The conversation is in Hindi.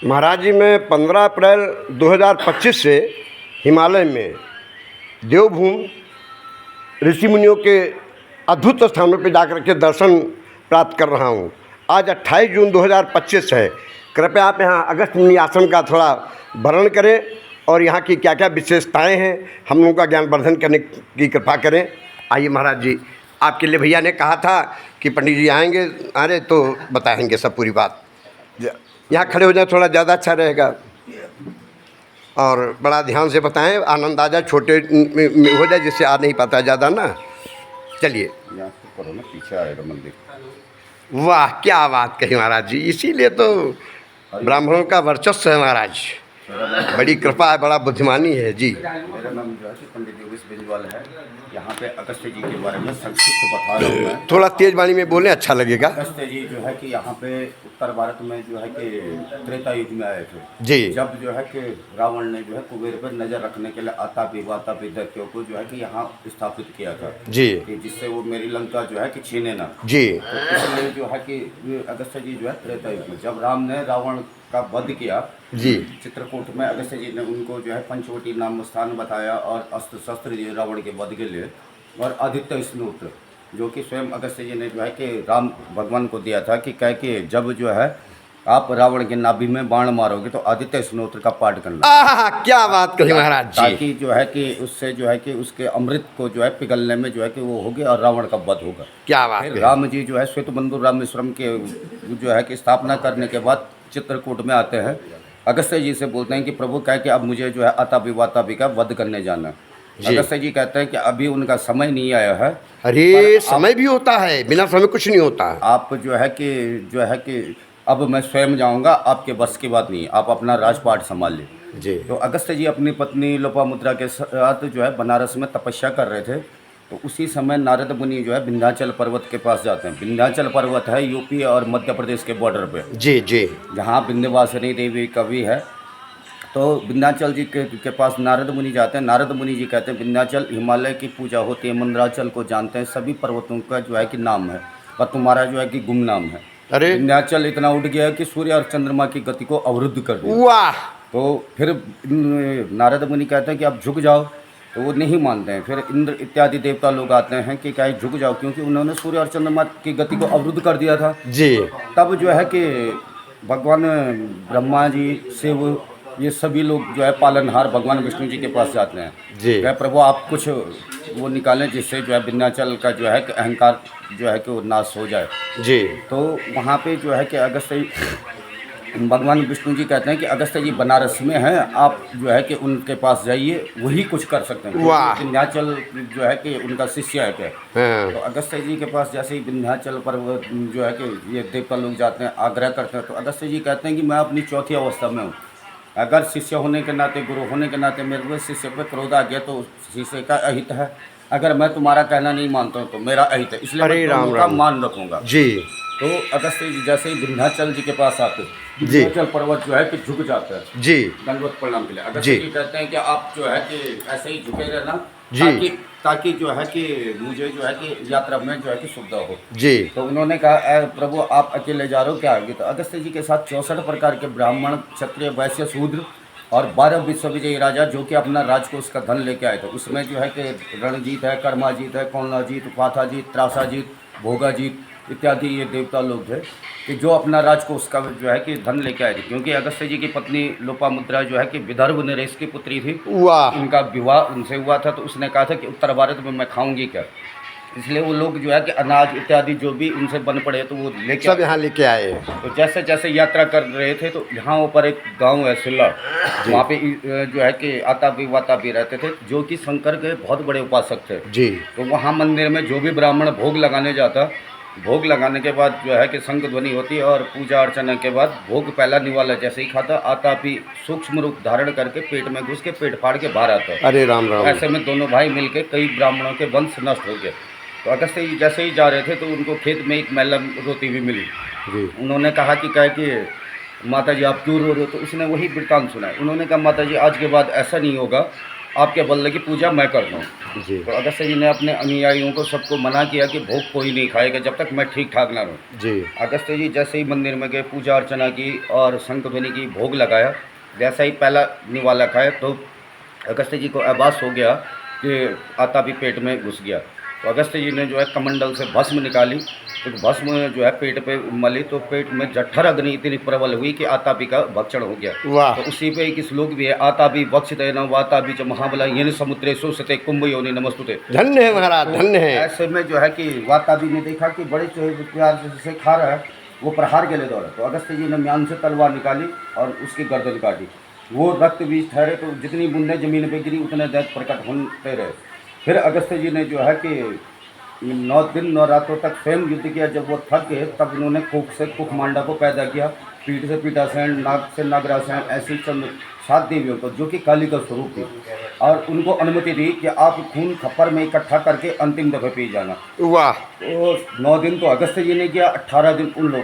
महाराज जी, मैं 15 अप्रैल 2025 से हिमालय में देवभूमि ऋषि मुनियों के अद्भुत स्थानों पर जाकर के दर्शन प्राप्त कर रहा हूँ। आज 28 जून 2025 है। कृपया आप यहाँ अगस्त मुनि आश्रम का थोड़ा वर्णन करें और यहाँ की क्या क्या विशेषताएं हैं, हम लोगों का ज्ञान वर्धन करने की कृपा करें। आइए महाराज जी, आपके लिए भैया ने कहा था कि पंडित जी आएंगे, आ रहे तो बताएंगे सब पूरी बात। यहाँ खड़े हो जाए, थोड़ा ज़्यादा अच्छा रहेगा और बड़ा ध्यान से बताएं, आनंद आ जाए, छोटे में हो जाए जिससे आ नहीं पाता ज़्यादा ना। चलिए, यहाँ से करो ना, पीछे आएगा मंदिर। वाह, क्या बात कही महाराज जी, इसीलिए तो ब्राह्मणों का वर्चस्व है महाराज। बड़ी कृपा है, बड़ा बुद्धिमानी है जी। मेरा नाम जो है कि पंडित योगेश बेनीवाल है। यहाँ पे अगस्त जी के बारे में संक्षिप्त बता रहा हूँ मैं। थोड़ा तेज वाणी में बोलें, अच्छा लगेगा। अगस्त जी जो है कि यहाँ पे उत्तर भारत में जो है कि त्रेता युग में आए थे जी। जब जो है कि रावण ने जो है कुबेर पर नजर रखने के लिए आतापी दैत्यों को जो है कि यहाँ स्थापित किया था जी, कि जिससे वो मेरी लंका जो है कि छीने ना जी। तो इसलिए जो है कि अगस्त जी जो है त्रेता युग में जब राम ने रावण का वध किया जी, चित्रकूट में, अगस्त जी ने उनको जो है पंचवटी नाम स्थान बताया और अस्त्र शस्त्र दिए रावण के वध के लिए। और आदित्य स्नोत्र जो कि स्वयं अगस्त जी ने जो है कि राम भगवान को दिया था कि कह के जब जो है आप रावण के नाभि में बाण मारोगे तो आदित्य स्नोत्र का पाठ करना। क्या बात कही महाराज जी। ताकि जो है कि उससे जो है कि उसके अमृत को जो है पिघलने में जो है कि वो होगी और रावण का वध होगा। क्या बात फिर कही। राम जी जो है श्वेत बंधु रामेश्वरम के जो है कि स्थापना करने के बाद चित्रकूट में आते हैं। अगस्त जी से बोलते हैं कि प्रभु कह के अब मुझे जो है वातापी का वध करने जाना। अगस्त जी कहते हैं कि अभी उनका समय नहीं आया है। अरे समय भी होता है, बिना समय कुछ नहीं होता। आप जो है कि अब मैं स्वयं जाऊंगा, आपके बस की बात नहीं, आप अपना राजपाट संभाल लीजिए जी। तो अगस्त जी अपनी पत्नी लोपामुद्रा के साथ जो है बनारस में तपस्या कर रहे थे। तो उसी समय नारद मुनि जो है विंध्याचल पर्वत के पास जाते हैं। विंध्याचल पर्वत है यूपी और मध्य प्रदेश के बॉर्डर पे, जी जी, जहाँ विंध्यवासिनी देवी का भी है। तो विंध्याचल जी के पास नारद मुनि जाते हैं। नारद मुनि जी कहते हैं विंध्याचल हिमालय की पूजा होती है, मंदराचल को जानते हैं, सभी पर्वतों का जो है कि नाम है, पर तुम्हारा जो है कि गुमनाम है। अरे विंध्याचल इतना उठ गया कि सूर्य और चंद्रमा की गति को अवरुद्ध कर दिया। वाह। तो फिर नारद मुनि कहते हैं कि आप झुक जाओ, तो वो नहीं मानते हैं। फिर इंद्र इत्यादि देवता लोग आते हैं कि क्या झुक जाओ, क्योंकि उन्होंने सूर्य और चंद्रमा की गति को अवरुद्ध कर दिया था जी। तब जो है कि भगवान ब्रह्मा जी शिव ये सभी लोग जो है पालनहार भगवान विष्णु जी के पास जाते हैं जी। क्या प्रभु आप कुछ वो निकालें जिससे जो है विंध्याचल का जो है कि अहंकार जो है कि वो नाश हो जाए। जी। तो वहाँ पे जो है कि अगस्त भगवान विष्णु जी कहते हैं कि अगस्त जी बनारस में हैं, आप जो है कि उनके पास जाइए, वही कुछ कर सकते हैं। वाह। विंध्याचल जो है कि उनका शिष्य है क्या। हाँ। तो अगस्त जी के पास जैसे ही विंध्याचल पर जो है कि ये देवता लोग जाते हैं, आग्रह करते हैं, तो अगस्त जी कहते हैं कि मैं अपनी चौथी अवस्था में हूँ। अगर शिष्य होने के नाते, गुरु होने के नाते मेरे को शिष्य पर क्रोध आ गया तो शिष्य का अहित है। अगर मैं तुम्हारा कहना नहीं मानता हूँ तो मेरा अहित है, इसलिए मैं दोनों का मान रखूँगा जी। तो अगस्त जी जैसे ही विंध्याचल जी के पास आते, विंध्याचल पर्वत जो है कि झुक जाता है जी, दंडवत प्रणाम के लिए। अगस्त जी जी कहते हैं कि आप जो है कि ऐसे ही झुके रहना जी, ताकि जो है कि मुझे जो है कि यात्रा में जो है कि सुविधा हो जी। तो उन्होंने कहा प्रभु आप अकेले जा रहे हो क्या आगे। तो अगस्त जी के साथ 64 प्रकार के ब्राह्मण, क्षत्रिय, वैश्य, शूद्र और 12 विश्वविजयी राजा जो कि अपना राजकोष का धन लेके आए थे। उसमें जो है कि रणजीत है, कर्माजीत है, कौलाजीत, पाथाजीत, त्रासाजीत, भोगाजीत इत्यादि ये देवता लोग थे कि जो अपना राजकोष का जो है कि धन लेके आए थे। क्योंकि अगस्त जी की पत्नी लोपामुद्रा जो है कि विदर्भ नरेश की पुत्री थी। वाह। उनका विवाह उनसे हुआ था, तो उसने कहा था कि उत्तर भारत में मैं खाऊंगी क्या, इसलिए वो लोग जो है कि अनाज इत्यादि जो भी उनसे बन पड़े तो वो लेके सब यहाँ लेके आए। तो जैसे जैसे यात्रा कर रहे थे तो यहाँ ऊपर एक गांव है सिल्ला, वहाँ पे जो है कि वाता भी रहते थे जो कि शंकर के बहुत बड़े उपासक थे जी। तो वहाँ मंदिर में जो भी ब्राह्मण भोग लगाने जाता, भोग लगाने के बाद जो है कि शंख ध्वनि होती और पूजा अर्चना के बाद भोग पहला निवाला जैसे ही खाता आतापी सूक्ष्म रूप धारण करके पेट में घुस के पेट फाड़ के बाहर आता। अरे राम राम। ऐसे में दोनों भाई मिलके कई ब्राह्मणों के वंश नष्ट हो गए। तो अगस्त जी जैसे ही जा रहे थे तो उनको खेत में एक महिला रोती हुई मिली। उन्होंने कहा कि क्या कि माता जी आप क्यों रो रहे हो, तो उसने वही वृत्तांत सुनाया। उन्होंने कहा माता जी आज के बाद ऐसा नहीं होगा आपके बल्ले की पूजा मैं करता हूँ। जी तो अगस्त जी ने अपने अनुयायियों को सबको मना किया कि भोग कोई नहीं खाएगा जब तक मैं ठीक ठाक ना रहूँ। जी अगस्त जी जैसे ही मंदिर में गए, पूजा अर्चना की और शंख ध्वनि की, भोग लगाया, जैसा ही पहला निवाला खाया तो अगस्त जी को आभास हो गया कि आता भी पेट में घुस गया। तो अगस्त जी ने जो है कमंडल से भस्म निकाली, तो भस्म जो है पेट पे मली, तो पेट में जठर अग्नि इतनी प्रबल हुई कि आतापी का भक्षण हो गया। वाह तो उसी पे एक श्लोक भी है, आतापि भक्षिते न वातापि च महाबला येन समुद्रे सुसते कुंभ योनि नमस्तुते। धन्य है महाराज, तो धन्य है। ऐसे में जो है कि वाताबी ने देखा कि बड़े प्यार से खा रहा है, वो प्रहार के लिए दौड़ा। तो अगस्त जी ने म्यान से तलवार निकाली और उसकी गर्दन काटी। वो रक्त बीज ठहरे तो जितनी बूंदें जमीन पे गिरी उतने दैत प्रकट होते रहे। फिर अगस्त जी ने जो है कि 9 दिन 9 रातों तक स्वयं युद्ध किया। जब वो थक गए तब उन्होंने कुक से कुकमांडा को पैदा किया, पीठ से पीठासेन, नाग से नागरासेन, ऐसी चंद 7 देवियों को जो कि काली का स्वरूप थी, और उनको अनुमति दी कि आप खून खप्पर में इकट्ठा करके अंतिम दफे पी जाना। वाह तो 9 दिन तो अगस्त जी ने किया, 18 दिन उन लोगों